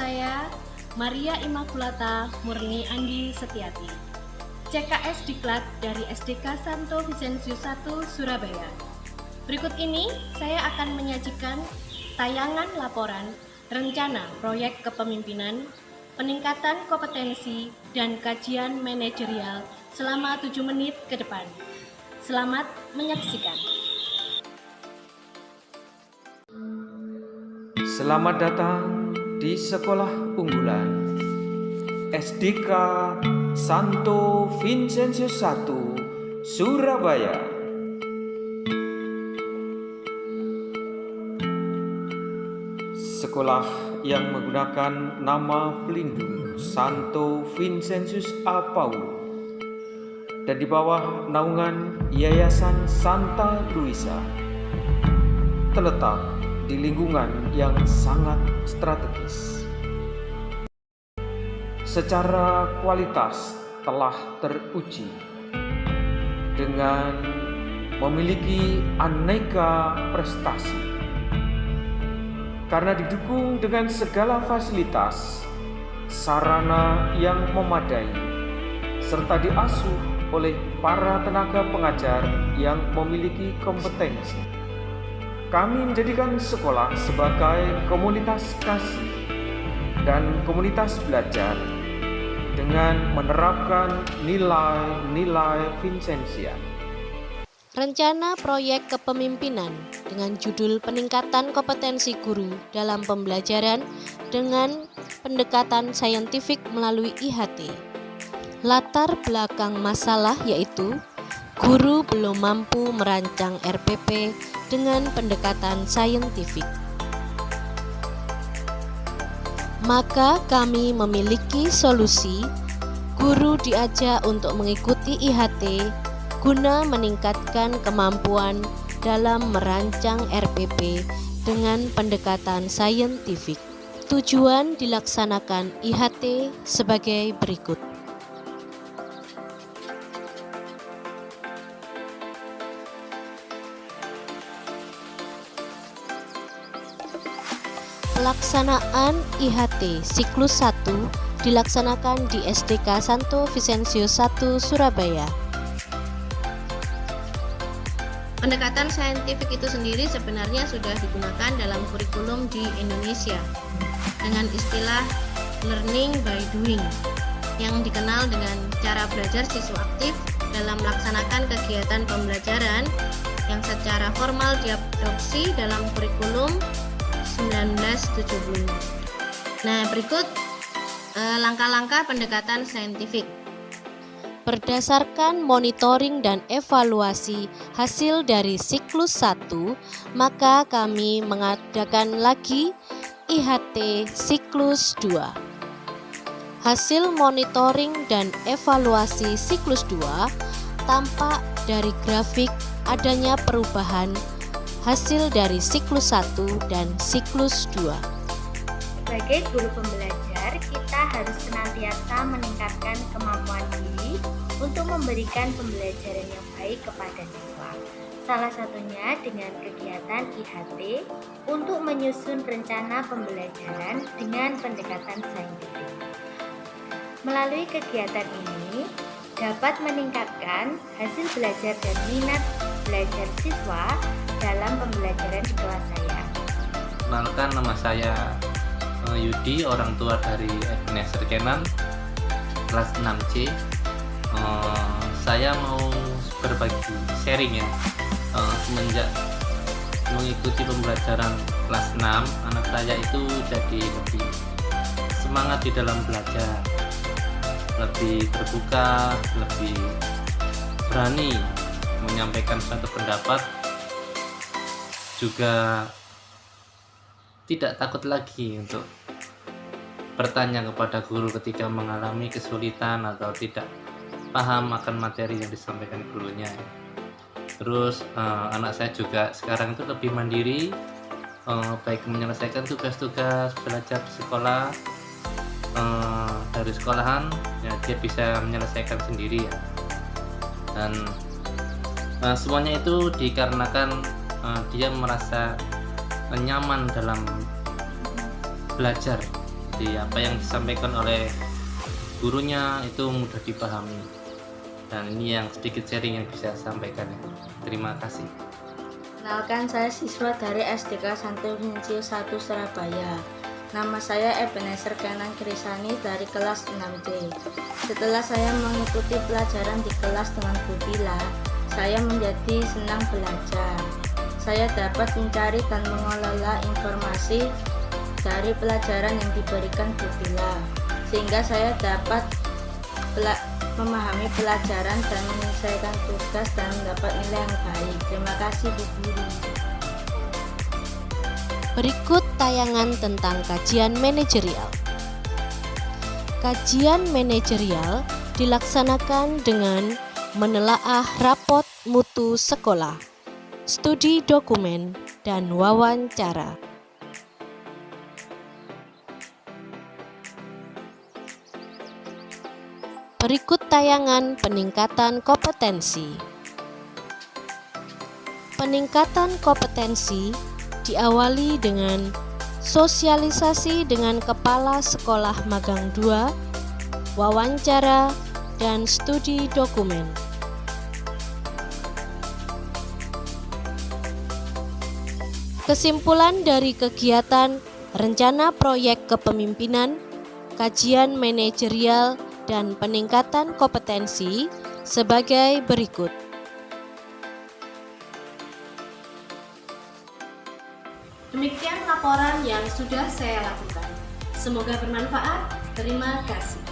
saya Maria Immaculata Murni Andi Setiati, CKS Diklat dari SDK Santo Vincenzius I Surabaya. Berikut ini saya akan menyajikan tayangan laporan rencana proyek kepemimpinan, peningkatan kompetensi, dan kajian manajerial selama 7 menit ke depan. Selamat menyaksikan. Selamat datang di Sekolah Unggulan SDK Santo Vincenzius I Surabaya. Sekolah yang menggunakan nama pelindung Santo Vincenzius A. Paulo dan di bawah naungan Yayasan Santa Luisa terletak di lingkungan yang sangat strategis. Secara kualitas telah teruji dengan memiliki aneka prestasi. Karena didukung dengan segala fasilitas, sarana yang memadai, serta diasuh oleh para tenaga pengajar yang memiliki kompetensi. Kami menjadikan sekolah sebagai komunitas kasih dan komunitas belajar dengan menerapkan nilai-nilai Vincenzian. Rencana proyek kepemimpinan dengan judul peningkatan kompetensi guru dalam pembelajaran dengan pendekatan saintifik melalui IHT. Latar belakang masalah yaitu guru belum mampu merancang RPP dengan pendekatan saintifik. Maka kami memiliki solusi, guru diajak untuk mengikuti IHT guna meningkatkan kemampuan dalam merancang RPP dengan pendekatan saintifik. Tujuan dilaksanakan IHT sebagai berikut. Pelaksanaan IHT siklus 1 dilaksanakan di SDK Santo Vincenzius I Surabaya. Pendekatan saintifik itu sendiri sebenarnya sudah digunakan dalam kurikulum di Indonesia dengan istilah learning by doing yang dikenal dengan cara belajar siswa aktif dalam melaksanakan kegiatan pembelajaran yang secara formal diadopsi dalam kurikulum 1970. Nah, berikut langkah-langkah pendekatan saintifik. Berdasarkan monitoring dan evaluasi hasil dari siklus 1, maka kami mengadakan lagi IHT siklus 2. Hasil monitoring dan evaluasi siklus 2 tampak dari grafik adanya perubahan hasil dari siklus 1 dan siklus 2. Sebagai guru pembelajar, kita harus senantiasa meningkatkan kemampuan diri untuk memberikan pembelajaran yang baik kepada siswa. Salah satunya dengan kegiatan IHT untuk menyusun rencana pembelajaran dengan pendekatan saintifik. Melalui kegiatan ini dapat meningkatkan hasil belajar dan minat belajar siswa dalam pembelajaran di kelas saya. Kenalkan, nama saya Yudi, orang tua dari Ebenezer Kenan, kelas 6C. Saya mau berbagi sharing ya. Semenjak mengikuti pembelajaran kelas 6, anak saya itu jadi lebih semangat di dalam belajar, lebih terbuka, lebih berani menyampaikan suatu pendapat, juga tidak takut lagi untuk bertanya kepada guru ketika mengalami kesulitan atau tidak paham akan materi yang disampaikan gurunya. Terus anak saya juga sekarang itu lebih mandiri, baik menyelesaikan tugas-tugas belajar di sekolah, dari sekolahan ya, dia bisa menyelesaikan sendiri ya. Dan semuanya itu dikarenakan dia merasa nyaman dalam belajar Jadi apa yang disampaikan oleh gurunya itu mudah dipahami. Dan ini yang sedikit sharing yang bisa saya sampaikan ya. Terima kasih. Kenalkan, saya siswa dari SDK Santo Vincentius 1 Surabaya. Nama saya Ebenezer Kenang Krisani dari kelas 6D. Setelah saya mengikuti pelajaran di kelas dengan Bu Tila, saya menjadi senang belajar. Saya dapat mencari dan mengelola informasi dari pelajaran yang diberikan Bu Tila, sehingga saya dapat memahami pelajaran dan menyelesaikan tugas dan mendapat nilai yang baik. Terima kasih Bu Guru. Berikut tayangan tentang kajian manajerial. Kajian manajerial dilaksanakan dengan menelaah rapot mutu sekolah, studi dokumen, dan wawancara. Berikut tayangan peningkatan kompetensi. Peningkatan kompetensi diawali dengan sosialisasi dengan kepala sekolah magang 2, wawancara, dan studi dokumen. Kesimpulan dari kegiatan rencana proyek kepemimpinan, kajian manajerial, dan peningkatan kompetensi sebagai berikut. Demikian laporan yang sudah saya lakukan. Semoga bermanfaat. Terima kasih.